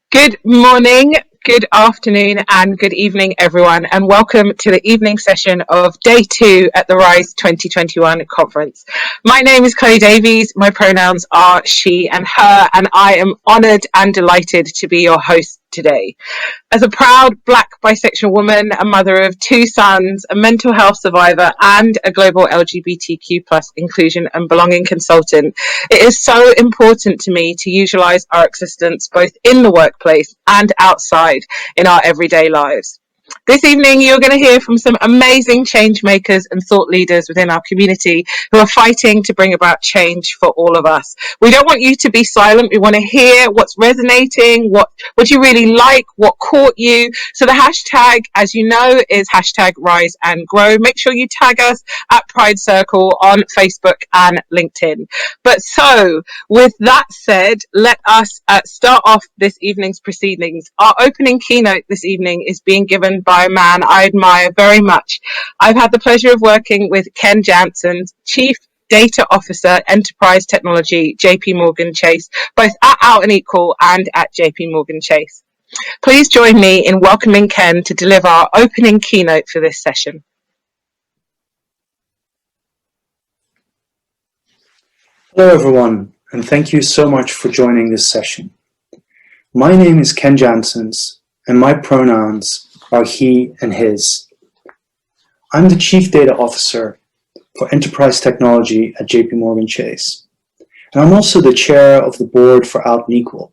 Good morning, good afternoon, and good evening, everyone, and welcome to the evening session of Day 2 at the RISE 2021 conference. My name is Chloë Davies, my pronouns are she and her, and I am honoured and delighted to be your host today. As a proud Black bisexual woman, a mother of 2 sons, a mental health survivor, and a global LGBTQ+ inclusion and belonging consultant, it is so important to me to utilise our existence both in the workplace and outside in our everyday lives. This evening, you're going to hear from some amazing change makers and thought leaders within our community who are fighting to bring about change for all of us. We don't want you to be silent. We want to hear what's resonating, what you really like, what caught you. So the hashtag, as you know, is hashtag Rise and Grow. Make sure you tag us at Pride Circle on Facebook and LinkedIn. But so, with that said, let us start off this evening's proceedings. Our opening keynote this evening is being given by a man I admire very much. I've had the pleasure of working with Ken Janssens, Chief Data Officer, Enterprise Technology, JP Chase, both at Out and Equal and at JP Chase. Please join me in welcoming Ken to deliver our opening keynote for this session. Hello everyone, and thank you so much for joining this session. My name is Ken Janssens, and my pronouns are he and his. I'm the Chief Data Officer for Enterprise Technology at JP Chase, and I'm also the Chair of the Board for Out and Equal.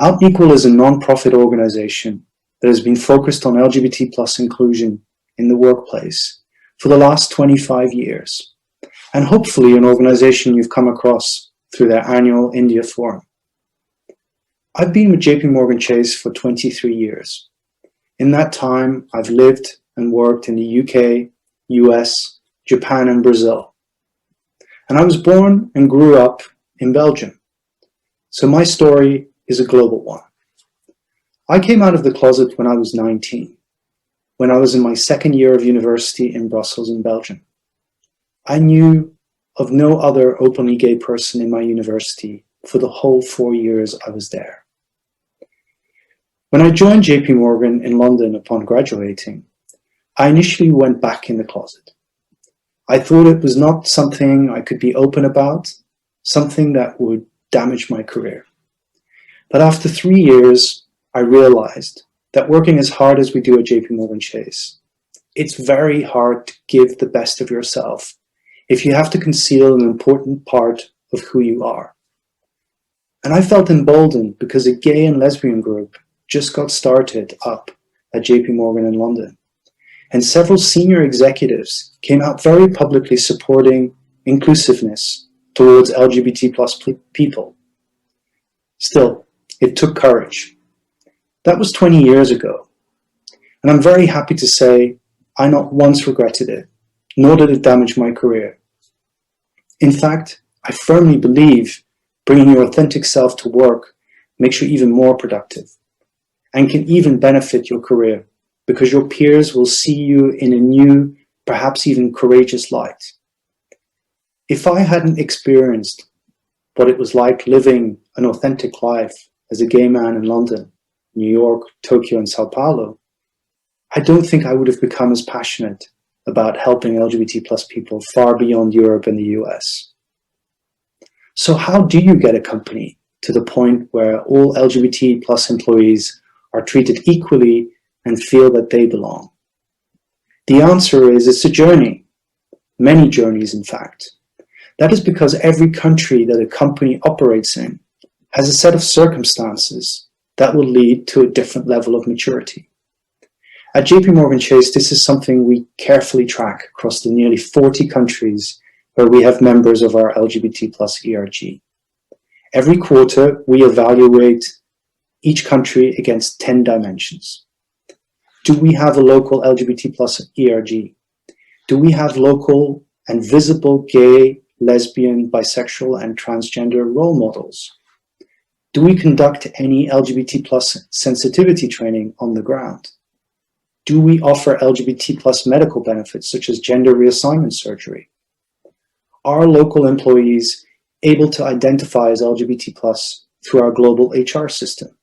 Out and Equal is a non-profit organization that has been focused on LGBT+ inclusion in the workplace for the last 25 years, and hopefully an organization you've come across through their annual India Forum. I've been with JP Chase for 23 years. In that time, I've lived and worked in the UK, US, Japan, and Brazil. And I was born and grew up in Belgium. So my story is a global one. I came out of the closet when I was 19, when I was in my second year of university in Brussels in Belgium. I knew of no other openly gay person in my university for the whole 4 years I was there. When I joined JP Morgan in London upon graduating, I initially went back in the closet. I thought it was not something I could be open about, something that would damage my career. But after 3 years, I realized that working as hard as we do at JP Chase, it's very hard to give the best of yourself if you have to conceal an important part of who you are. And I felt emboldened because a gay and lesbian group just got started up at JP Morgan in London. And several senior executives came out very publicly supporting inclusiveness towards LGBT+ people. Still, it took courage. That was 20 years ago. And I'm very happy to say I not once regretted it, nor did it damage my career. In fact, I firmly believe bringing your authentic self to work makes you even more productive, and can even benefit your career because your peers will see you in a new, perhaps even courageous light. If I hadn't experienced what it was like living an authentic life as a gay man in London, New York, Tokyo, and Sao Paulo, I don't think I would have become as passionate about helping LGBT+ people far beyond Europe and the US. So how do you get a company to the point where all LGBT+ employees are treated equally and feel that they belong? The answer is it's a journey, many journeys in fact. That is because every country that a company operates in has a set of circumstances that will lead to a different level of maturity. At JP Chase, this is something we carefully track across the nearly 40 countries where we have members of our LGBT+ ERG. Every quarter, we evaluate each country against 10 dimensions. Do we have a local LGBT+ ERG? Do we have local and visible gay, lesbian, bisexual, and transgender role models? Do we conduct any LGBT+ sensitivity training on the ground? Do we offer LGBT+ medical benefits such as gender reassignment surgery? Are local employees able to identify as LGBT+ through our global HR system?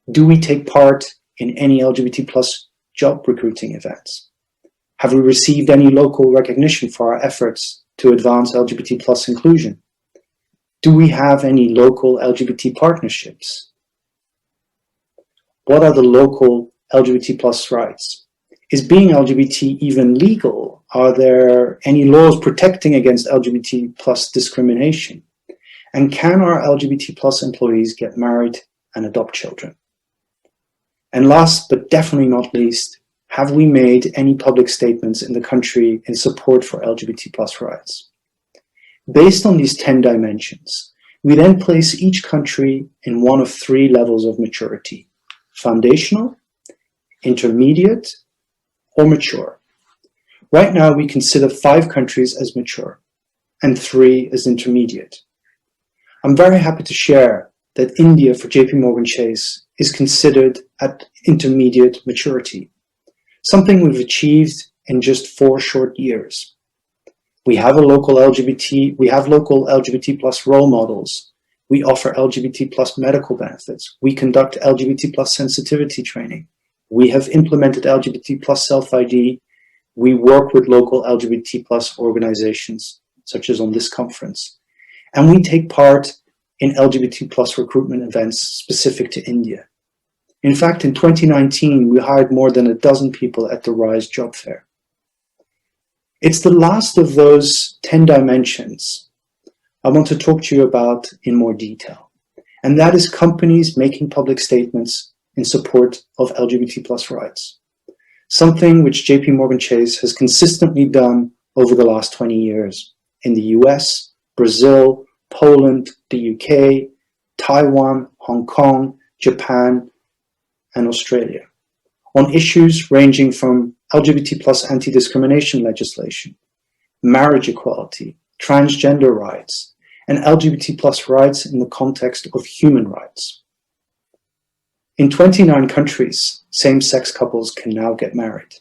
Do we take part in any LGBT plus job recruiting events? Have we received any local recognition for our efforts to advance LGBT plus inclusion? Do we have any local LGBT partnerships? What are the local LGBT plus rights? Is being LGBT even legal? Are there any laws protecting against LGBT plus discrimination? And can our LGBT plus employees get married and adopt children? And last but definitely not least, have we made any public statements in the country in support for LGBT plus rights? Based on these 10 dimensions, we then place each country in one of 3 levels of maturity: foundational, intermediate, or mature. Right now, we consider 5 countries as mature and 3 as intermediate. I'm very happy to share that India for JP Chase is considered at intermediate maturity, something we've achieved in just 4 short years. We have local LGBT plus role models. We offer LGBT plus medical benefits. We conduct LGBT plus sensitivity training. We have implemented LGBT plus self-ID. We work with local LGBT plus organizations, such as on this conference. And we take part in LGBT plus recruitment events specific to India. In fact, in 2019, we hired more than a dozen people at the RISE job fair. It's the last of those 10 dimensions I want to talk to you about in more detail. And that is companies making public statements in support of LGBT plus rights. Something which JP Chase has consistently done over the last 20 years in the US, Brazil, Poland, the UK, Taiwan, Hong Kong, Japan, and Australia, on issues ranging from LGBT plus anti-discrimination legislation, marriage equality, transgender rights, and LGBT plus rights in the context of human rights. In 29 countries, same-sex couples can now get married,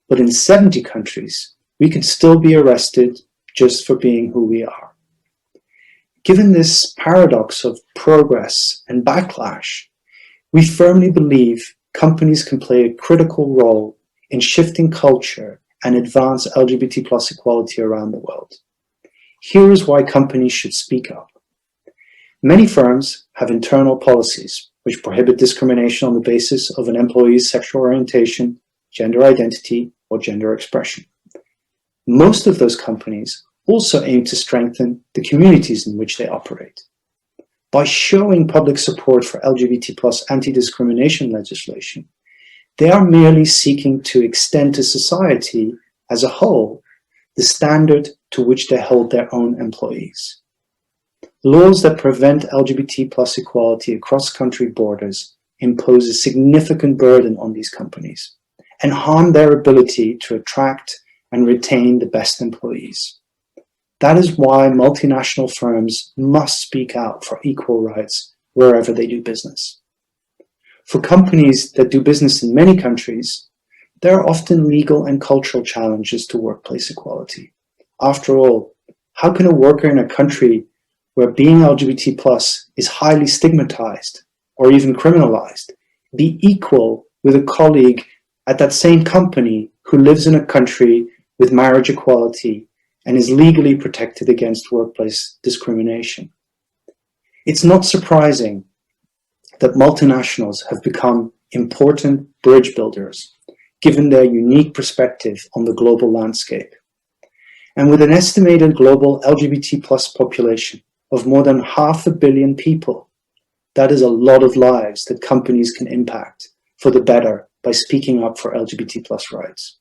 but in 70 countries, we can still be arrested just for being who we are. Given this paradox of progress and backlash, we firmly believe companies can play a critical role in shifting culture and advance LGBT plus equality around the world. Here is why companies should speak up. Many firms have internal policies which prohibit discrimination on the basis of an employee's sexual orientation, gender identity, or gender expression. Most of those companies also aim to strengthen the communities in which they operate. By showing public support for LGBT plus anti-discrimination legislation, they are merely seeking to extend to society as a whole the standard to which they hold their own employees. Laws that prevent LGBT plus equality across country borders impose a significant burden on these companies and harm their ability to attract and retain the best employees. That is why multinational firms must speak out for equal rights wherever they do business. For companies that do business in many countries, there are often legal and cultural challenges to workplace equality. After all, how can a worker in a country where being LGBT plus is highly stigmatized or even criminalized be equal with a colleague at that same company who lives in a country with marriage equality and is legally protected against workplace discrimination? It's not surprising that multinationals have become important bridge builders, given their unique perspective on the global landscape. And with an estimated global LGBT plus population of more than 500 million people, that is a lot of lives that companies can impact for the better by speaking up for LGBT plus rights.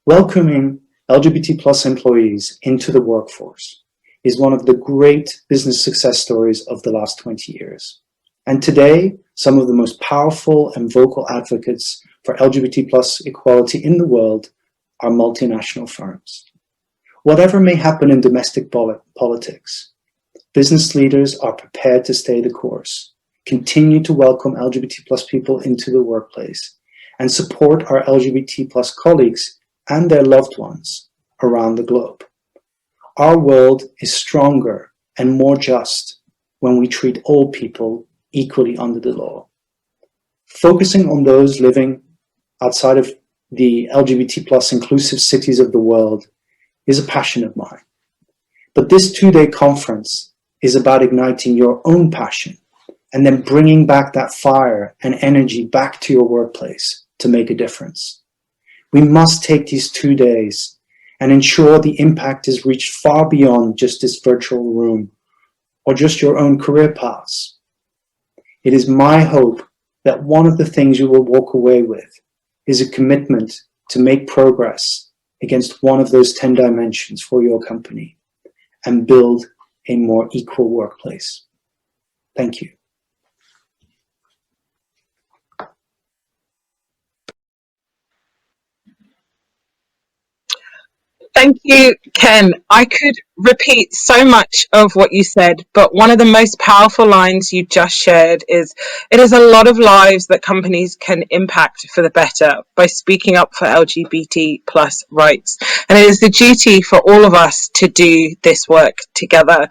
Welcoming LGBT plus employees into the workforce is one of the great business success stories of the last 20 years. And today, some of the most powerful and vocal advocates for LGBT plus equality in the world are multinational firms. Whatever may happen in domestic politics, business leaders are prepared to stay the course, continue to welcome LGBT plus people into the workplace, and support our LGBT plus colleagues and their loved ones around the globe. Our world is stronger and more just when we treat all people equally under the law. Focusing on those living outside of the LGBT plus inclusive cities of the world is a passion of mine. But this 2-day conference is about igniting your own passion and then bringing back that fire and energy back to your workplace to make a difference. We must take these 2 days and ensure the impact is reached far beyond just this virtual room or just your own career paths. It is my hope that one of the things you will walk away with is a commitment to make progress against one of those 10 dimensions for your company and build a more equal workplace. Thank you. Thank you, Ken. I could repeat so much of what you said, but one of the most powerful lines you just shared is, it is a lot of lives that companies can impact for the better by speaking up for LGBT plus rights. And it is the duty for all of us to do this work together.